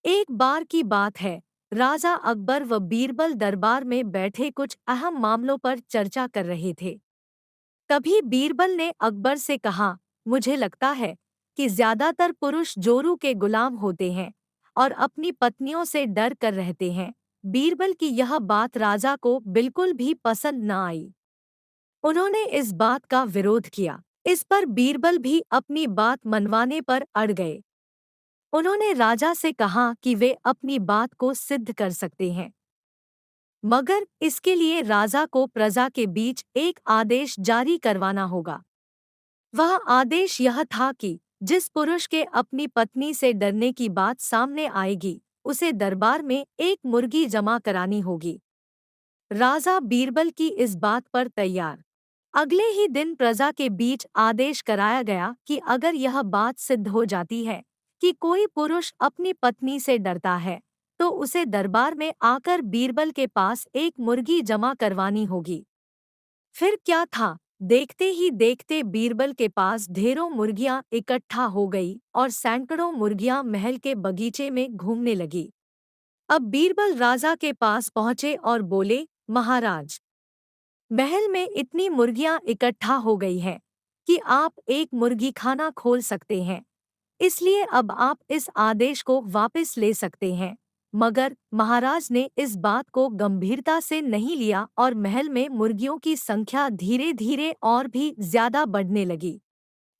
एक बार की बात है, राजा अकबर व बीरबल दरबार में बैठे कुछ अहम मामलों पर चर्चा कर रहे थे। तभी बीरबल ने अकबर से कहा, मुझे लगता है कि ज्यादातर पुरुष जोरू के गुलाम होते हैं और अपनी पत्नियों से डर कर रहते हैं। बीरबल की यह बात राजा को बिल्कुल भी पसंद न आई। उन्होंने इस बात का विरोध किया। इस पर बीरबल भी अपनी बात मनवाने पर अड़ गए। उन्होंने राजा से कहा कि वे अपनी बात को सिद्ध कर सकते हैं, मगर इसके लिए राजा को प्रजा के बीच एक आदेश जारी करवाना होगा। वह आदेश यह था कि जिस पुरुष के अपनी पत्नी से डरने की बात सामने आएगी, उसे दरबार में एक मुर्गी जमा करानी होगी। राजा बीरबल की इस बात पर तैयार। अगले ही दिन प्रजा के बीच आदेश कराया गया कि अगर यह बात सिद्ध हो जाती है कि कोई पुरुष अपनी पत्नी से डरता है, तो उसे दरबार में आकर बीरबल के पास एक मुर्गी जमा करवानी होगी। फिर क्या था, देखते ही देखते बीरबल के पास ढेरों मुर्गियां इकट्ठा हो गई और सैकड़ों मुर्गियां महल के बगीचे में घूमने लगी। अब बीरबल राजा के पास पहुंचे और बोले, महाराज, महल में इतनी मुर्गियां इकट्ठा हो गई हैं कि आप एक मुर्गी खाना खोल सकते हैं, इसलिए अब आप इस आदेश को वापस ले सकते हैं। मगर महाराज ने इस बात को गंभीरता से नहीं लिया और महल में मुर्गियों की संख्या धीरे धीरे और भी ज्यादा बढ़ने लगी।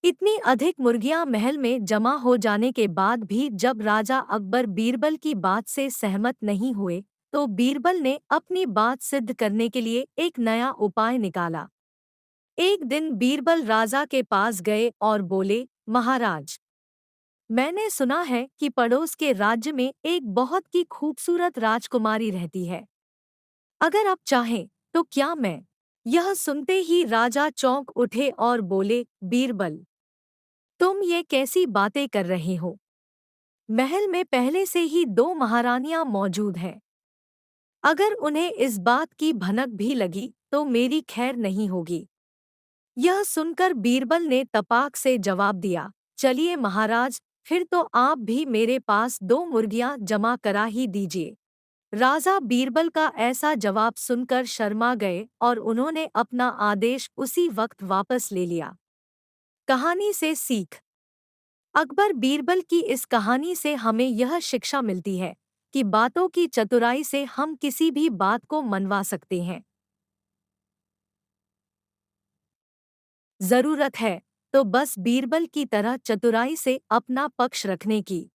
इतनी अधिक मुर्गियां महल में जमा हो जाने के बाद भी जब राजा अकबर बीरबल की बात से सहमत नहीं हुए, तो बीरबल ने अपनी बात सिद्ध करने के लिए एक नया उपाय निकाला। एक दिन बीरबल राजा के पास गए और बोले, महाराज, मैंने सुना है कि पड़ोस के राज्य में एक बहुत ही खूबसूरत राजकुमारी रहती है। अगर आप चाहें तो क्या मैं। यह सुनते ही राजा चौंक उठे और बोले, बीरबल, तुम ये कैसी बातें कर रहे हो? महल में पहले से ही दो महारानियां मौजूद हैं। अगर उन्हें इस बात की भनक भी लगी तो मेरी खैर नहीं होगी। यह सुनकर बीरबल ने तपाक से जवाब दिया, चलिए महाराज, फिर तो आप भी मेरे पास दो मुर्गियां जमा करा ही दीजिए। राजा बीरबल का ऐसा जवाब सुनकर शर्मा गए और उन्होंने अपना आदेश उसी वक्त वापस ले लिया। कहानी से सीख। अकबर बीरबल की इस कहानी से हमें यह शिक्षा मिलती है कि बातों की चतुराई से हम किसी भी बात को मनवा सकते हैं। जरूरत है तो बस बीरबल की तरह चतुराई से अपना पक्ष रखने की।